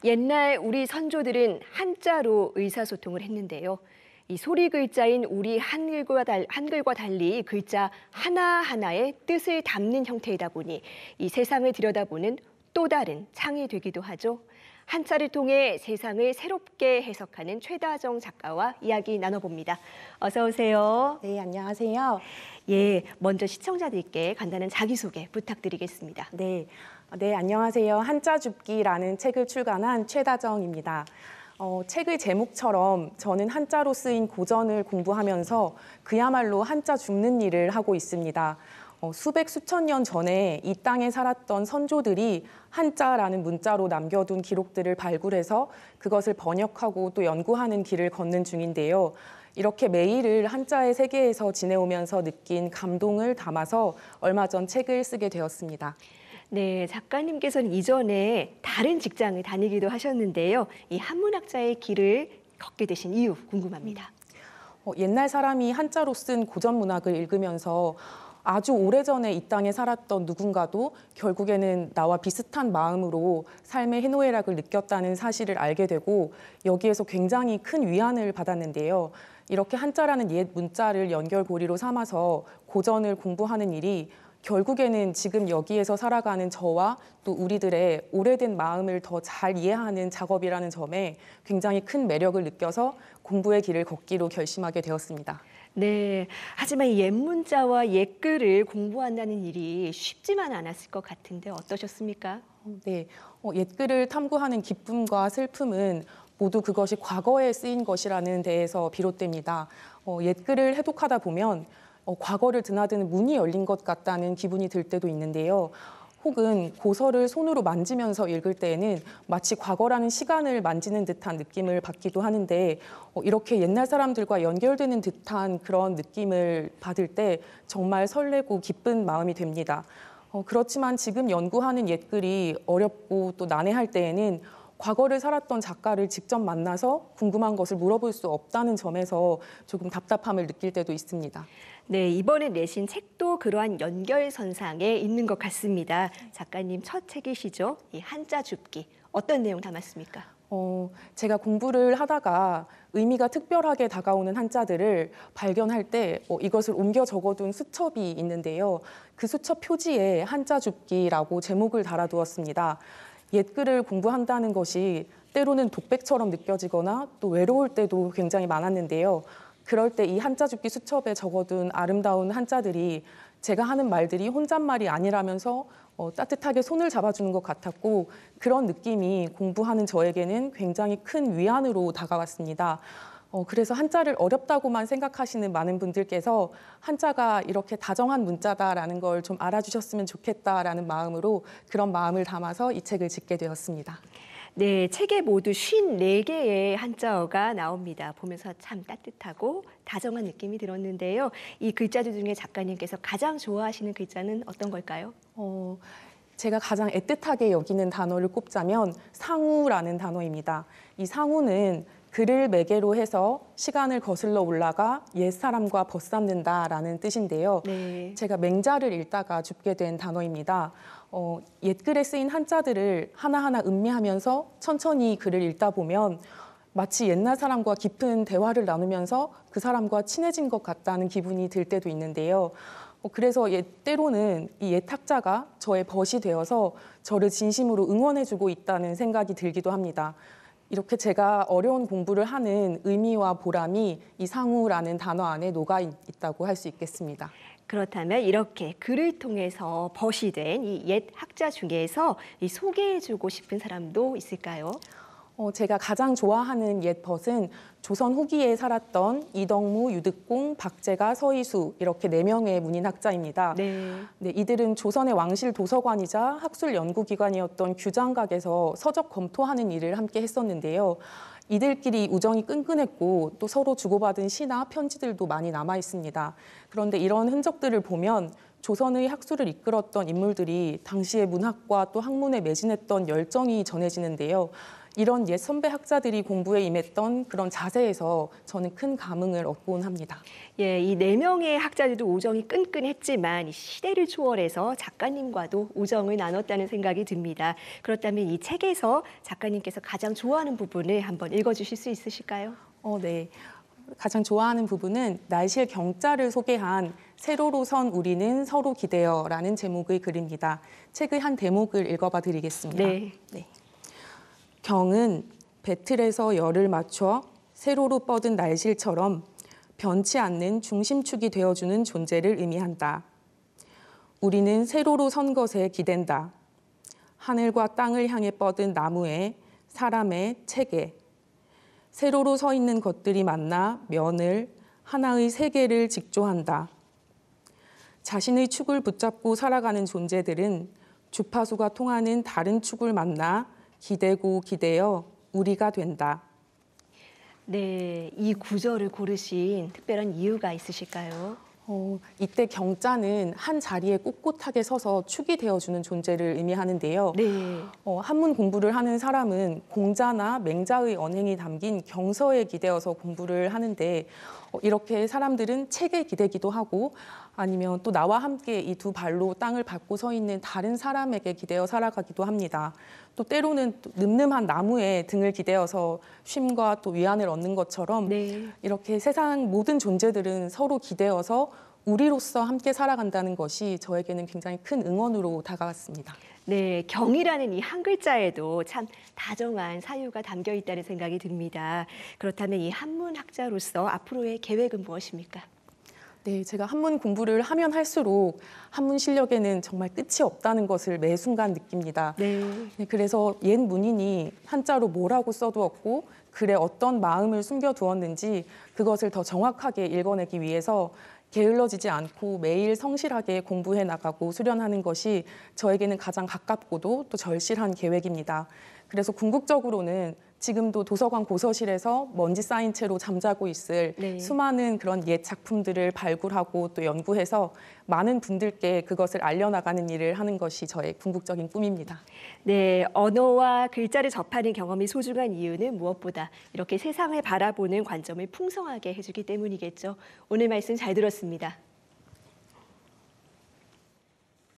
옛날 우리 선조들은 한자로 의사소통을 했는데요. 이 소리 글자인 우리 한글과 달리 글자 하나하나의 뜻을 담는 형태이다 보니 이 세상을 들여다보는 또 다른 창이 되기도 하죠. 한자를 통해 세상을 새롭게 해석하는 최다정 작가와 이야기 나눠봅니다. 어서 오세요. 네, 안녕하세요. 예, 먼저 시청자들께 간단한 자기소개 부탁드리겠습니다. 네, 안녕하세요. 한자 줍기라는 책을 출간한 최다정입니다. 책의 제목처럼 저는 한자로 쓰인 고전을 공부하면서 그야말로 한자 줍는 일을 하고 있습니다. 수백 수천 년 전에 이 땅에 살았던 선조들이 한자라는 문자로 남겨둔 기록들을 발굴해서 그것을 번역하고 또 연구하는 길을 걷는 중인데요. 이렇게 매일을 한자의 세계에서 지내오면서 느낀 감동을 담아서 얼마 전 책을 쓰게 되었습니다. 네, 작가님께서는 이전에 다른 직장을 다니기도 하셨는데요. 이 한문학자의 길을 걷게 되신 이유 궁금합니다. 옛날 사람이 한자로 쓴 고전 문학을 읽으면서 아주 오래전에 이 땅에 살았던 누군가도 결국에는 나와 비슷한 마음으로 삶의 희노애락을 느꼈다는 사실을 알게 되고 여기에서 굉장히 큰 위안을 받았는데요. 이렇게 한자라는 옛 문자를 연결고리로 삼아서 고전을 공부하는 일이 결국에는 지금 여기에서 살아가는 저와 또 우리들의 오래된 마음을 더 잘 이해하는 작업이라는 점에 굉장히 큰 매력을 느껴서 공부의 길을 걷기로 결심하게 되었습니다. 네, 하지만 이 옛 문자와 옛 글을 공부한다는 일이 쉽지만 않았을 것 같은데 어떠셨습니까? 네, 옛 글을 탐구하는 기쁨과 슬픔은 모두 그것이 과거에 쓰인 것이라는 데에서 비롯됩니다. 옛 글을 해독하다 보면 과거를 드나드는 문이 열린 것 같다는 기분이 들 때도 있는데요. 혹은 고서를 손으로 만지면서 읽을 때에는 마치 과거라는 시간을 만지는 듯한 느낌을 받기도 하는데 이렇게 옛날 사람들과 연결되는 듯한 그런 느낌을 받을 때 정말 설레고 기쁜 마음이 됩니다. 그렇지만 지금 연구하는 옛글이 어렵고 또 난해할 때에는 과거를 살았던 작가를 직접 만나서 궁금한 것을 물어볼 수 없다는 점에서 조금 답답함을 느낄 때도 있습니다. 네, 이번에 내신 책도 그러한 연결선상에 있는 것 같습니다. 작가님 첫 책이시죠? 이 한자 줍기. 어떤 내용 담았습니까? 제가 공부를 하다가 의미가 특별하게 다가오는 한자들을 발견할 때 이것을 옮겨 적어둔 수첩이 있는데요. 그 수첩 표지에 한자 줍기라고 제목을 달아두었습니다. 옛글을 공부한다는 것이 때로는 독백처럼 느껴지거나 또 외로울 때도 굉장히 많았는데요. 그럴 때 이 한자 줍기 수첩에 적어둔 아름다운 한자들이 제가 하는 말들이 혼잣말이 아니라면서 따뜻하게 손을 잡아주는 것 같았고 그런 느낌이 공부하는 저에게는 굉장히 큰 위안으로 다가왔습니다. 그래서 한자를 어렵다고만 생각하시는 많은 분들께서 한자가 이렇게 다정한 문자다라는 걸 좀 알아주셨으면 좋겠다라는 마음으로 그런 마음을 담아서 이 책을 짓게 되었습니다. 네, 책에 모두 54개의 한자어가 나옵니다. 보면서 참 따뜻하고 다정한 느낌이 들었는데요. 이 글자들 중에 작가님께서 가장 좋아하시는 글자는 어떤 걸까요? 제가 가장 애틋하게 여기는 단어를 꼽자면 상우라는 단어입니다. 이 상우는 글을 매개로 해서 시간을 거슬러 올라가 옛사람과 벗삼는다라는 뜻인데요. 네. 제가 맹자를 읽다가 줍게 된 단어입니다. 옛글에 쓰인 한자들을 하나하나 음미하면서 천천히 글을 읽다 보면 마치 옛날 사람과 깊은 대화를 나누면서 그 사람과 친해진 것 같다는 기분이 들 때도 있는데요. 그래서 때로는 이 옛 학자가 저의 벗이 되어서 저를 진심으로 응원해주고 있다는 생각이 들기도 합니다. 이렇게 제가 어려운 공부를 하는 의미와 보람이 이 상우라는 단어 안에 녹아 있다고 할 수 있겠습니다. 그렇다면 이렇게 글을 통해서 벗이 된 이 옛 학자 중에서 이 소개해주고 싶은 사람도 있을까요? 제가 가장 좋아하는 옛 벗은 조선 후기에 살았던 이덕무, 유득공, 박제가, 서희수 이렇게 4명의 문인학자입니다. 네. 네, 이들은 조선의 왕실 도서관이자 학술 연구기관이었던 규장각에서 서적 검토하는 일을 함께 했었는데요. 이들끼리 우정이 끈끈했고 또 서로 주고받은 시나 편지들도 많이 남아 있습니다. 그런데 이런 흔적들을 보면 조선의 학술을 이끌었던 인물들이 당시의 문학과 또 학문에 매진했던 열정이 전해지는데요. 이런 옛 선배 학자들이 공부에 임했던 그런 자세에서 저는 큰 감흥을 얻곤 합니다. 예, 이 4명의 학자들도 우정이 끈끈했지만 이 시대를 초월해서 작가님과도 우정을 나눴다는 생각이 듭니다. 그렇다면 이 책에서 작가님께서 가장 좋아하는 부분을 한번 읽어주실 수 있으실까요? 네. 가장 좋아하는 부분은 날실 경자를 소개한 세로로 선 우리는 서로 기대어라는 제목의 글입니다. 책의 한 대목을 읽어봐 드리겠습니다. 네. 경은 배틀에서 열을 맞춰 세로로 뻗은 날실처럼 변치 않는 중심축이 되어주는 존재를 의미한다. 우리는 세로로 선 것에 기댄다. 하늘과 땅을 향해 뻗은 나무에 사람의 책에 세로로 서 있는 것들이 만나 면을 하나의 세계를 직조한다. 자신의 축을 붙잡고 살아가는 존재들은 주파수가 통하는 다른 축을 만나 기대고 기대어 우리가 된다. 네, 이 구절을 고르신 특별한 이유가 있으실까요? 이때 경자는 한 자리에 꼿꼿하게 서서 축이 되어주는 존재를 의미하는데요. 네. 한문 공부를 하는 사람은 공자나 맹자의 언행이 담긴 경서에 기대어서 공부를 하는데 이렇게 사람들은 책에 기대기도 하고 아니면 또 나와 함께 이 두 발로 땅을 밟고 서 있는 다른 사람에게 기대어 살아가기도 합니다. 또 때로는 또 늠름한 나무에 등을 기대어서 쉼과 또 위안을 얻는 것처럼 네. 이렇게 세상 모든 존재들은 서로 기대어서 우리로서 함께 살아간다는 것이 저에게는 굉장히 큰 응원으로 다가왔습니다. 네, 경이라는 이 한 글자에도 참 다정한 사유가 담겨 있다는 생각이 듭니다. 그렇다면 이 한문학자로서 앞으로의 계획은 무엇입니까? 네, 제가 한문 공부를 하면 할수록 한문 실력에는 정말 끝이 없다는 것을 매 순간 느낍니다. 네. 그래서 옛 문인이 한자로 뭐라고 써두었고 글에 어떤 마음을 숨겨두었는지 그것을 더 정확하게 읽어내기 위해서 게을러지지 않고 매일 성실하게 공부해 나가고 수련하는 것이 저에게는 가장 가깝고도 또 절실한 계획입니다. 그래서 궁극적으로는 지금도 도서관 고서실에서 먼지 쌓인 채로 잠자고 있을 네. 수많은 그런 옛 작품들을 발굴하고 또 연구해서 많은 분들께 그것을 알려나가는 일을 하는 것이 저의 궁극적인 꿈입니다. 네, 언어와 글자를 접하는 경험이 소중한 이유는 무엇보다 이렇게 세상을 바라보는 관점을 풍성하게 해주기 때문이겠죠. 오늘 말씀 잘 들었습니다.